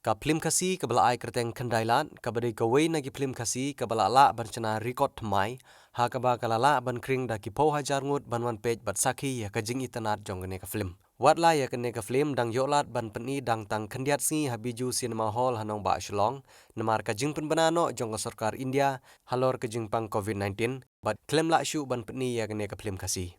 ka film kasi kabala ai kerteng kendailan kabade kawai nagi film kasi kabala la bancana record thmai ha kaba kalala ban kring da ki 4000 ngut ban wan page bat sakhi ya ka jing itanat jongane ka film watla ya kane ka film dang yolat ban pani dang tang khandiat si habiju cinema hall hanong ba shlong namar ka jing pen banano jong ka sarkar India halor ka jing pang covid-19 bat klem la shu ban pani ya kane ka film kasi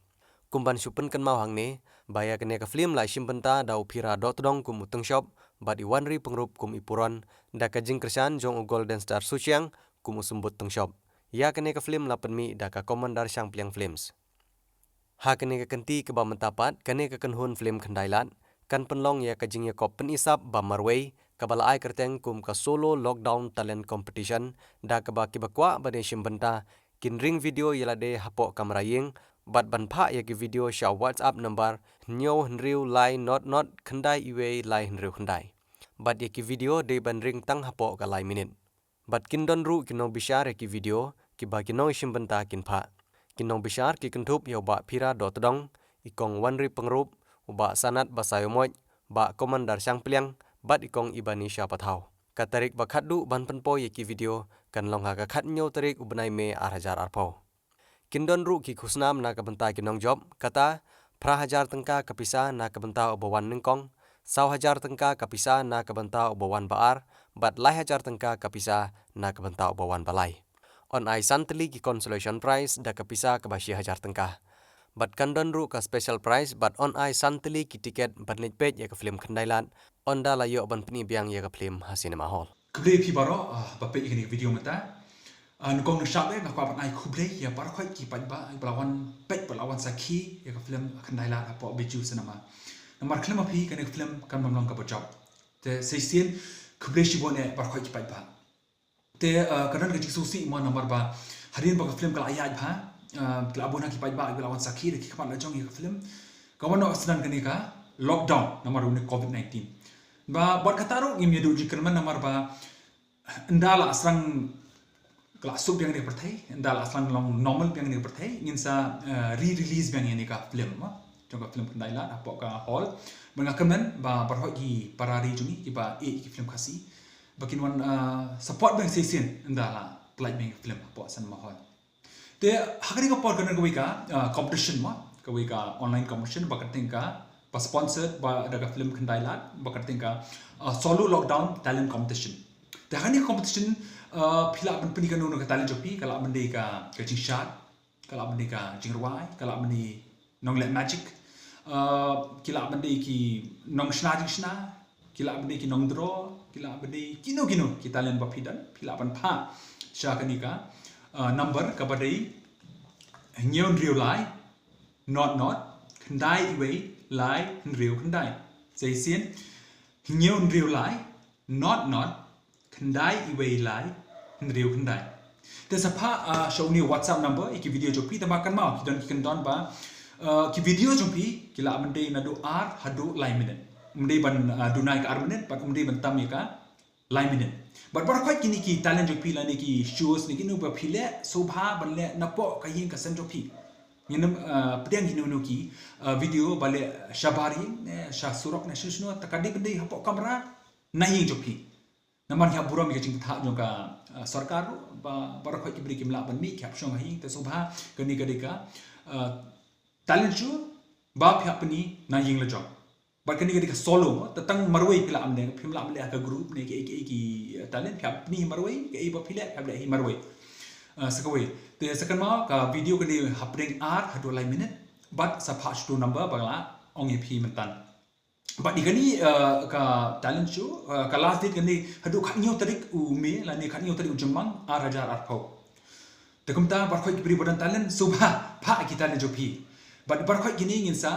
kumban supen kan mau hang ne baya kane ka film la shimpenta dau phira dot dong kum uteng shop bat iwanri pengrup kum ipuron da ka jing kersan jong golden star suchiang kum usumbut teng shop ya kane ka film la penmi da ka commander sang pliang films ha kane ka kanti ke ba mentapat kane ka kanhun film khandailan kan penlong ya ka jing ya kop pen isap ba marway kabala ai kerteng kum ka solo lockdown talent competition da ka ba ki bakwa ba de shimpenta kin ring video yalade hapo kamera ying bat ban pha ya ki video sha WhatsApp number nyo hnriu lai not khandai iwe lai hnriu khandai bat ya ki video de ban ring tang hapo ka lai minute bat kin don ru kinong bishar ya ki video ki ba kinong shimbenta kin pha kinong bishar ki kentup ya ba phira dot dong ikong wanri pengrup uba sanat basayomoj ba komandar sang pliang bat ikong ibani sha pathau katarik ba khaddu ban penpo ya ki video kan long ha ka khat nyo tarik ubnai me 8000 arpo Kindon ru ki khusnam na kabenta kinong job kata pra hajar tengka kapisa na kabenta obawan ningkong 1000 tengka kapisa na kabenta obawan baar bat lai hajar tengka kapisa na kabenta obawan balai on ai santli ki consolation prize da kapisa kabashi hajar tengka bat kandon ru ka special prize bat on ai santli ki ticket bat nik page ya ka film khandailan on da la yo ban pni biang ya ka film ha cinema hall Kublai pi baro bape ini video mata nukong nushabe ngakwa ban ai kublai ya bar khoi ki pai ba belawan pek belawan sakhi ya ka film khandailan apo biju cinema namar klem api kan film kan mamlong ka job te seisien kublai shibone bar khoi ki pai ba te kanan ka jisusi mo namar ba harin ba ka film kala ayaj ba kala abuna ki pai ba belawan sakhi ki kapan lajong ya ka film kawan no sedang kani ka lockdown namar une covid-19 ba buat kata ru ngim yedu jikerman namar ba ndala asrang kelas sub yang dia pertai, ndala asrang long normal yang dia pertai, ingin sa re-release yang ini ka film, contoh film Kandailan, apa ka hall, mengakemen ba berhoi parari juni, iba ki film kasih, bakin wan support bang season ndala pelaj bang film apa san mahal. Te hakari ka por kana kawika competition ma, kawika online competition, bakat tingka ba sponsored ba daga film Kandailan, bakat tingka solo lockdown talent competition. Te hakari competition pila ban pendidikan nunu ka talent jopi kala bende ka jing shot kala bende ka jing ruai kala bende nong let magic kila bende ki nong shna kila bende ki nong draw kila bende kino ki talent bapidan pila ban pha sha kanika number ka badai nyon real lai not khandai iwe lai real khandai sai sien nyon real lai not khandai iwe lai real khandai te sapa show ni WhatsApp number iki video jopi tamakan mau ki don ba ki video jopi kila mende na do ar hadu lai minute mende ban dunai ka ar minute pat mende ban tam ka lai minute but bar khoi kini ki talent jopi la ni ki shows ni kinu ba phile sobha ban le napo ka yin ka sen jopi Yenam pedang hinu ki video bale shabari sha surok na shishno takadi bende hapo kamera nahi jopi namar ya buram ke jing tha jo ka sarkar ba barakhoi ki bri kimla ban mi khap shong hi te sobha kani kadika talent show ba phapni na ying la job ba kani kadika solo tatang marwai pila amne phimla amle ka group ne ki talent phapni marwai ke ba phile phable hi marwai sakawai te second ma ka video kani hapring ar hadu lai minute but sa patch to number bangla ongi phi mentan but ikani ka talent show ka last date kani hadu khanyo tarik u me la ni khanyo tarik u jemang ar hajar ar phau te kumta bar khoi bri bodan talent subha pha ki talent jo phi but bar khoi kini ngin sa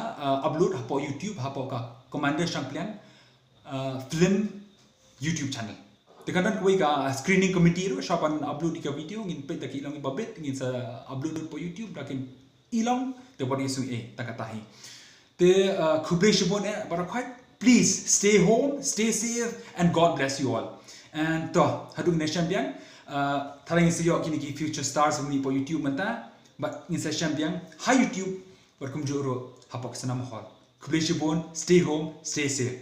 upload hapo YouTube hapo ka commander champion film YouTube channel te kanan koi ka screening committee ro shapan upload ka video ngin pe ta ki long babet ngin sa upload po YouTube dakin ilong te body su takatahi te kublai shibon barakhoi please stay home stay safe and God bless you all and to hadung nation biang tharang isiyo kini ki future stars ni po YouTube manta but in session biang hi YouTube barkum juro hapok sanam hol kublai shibon stay home stay safe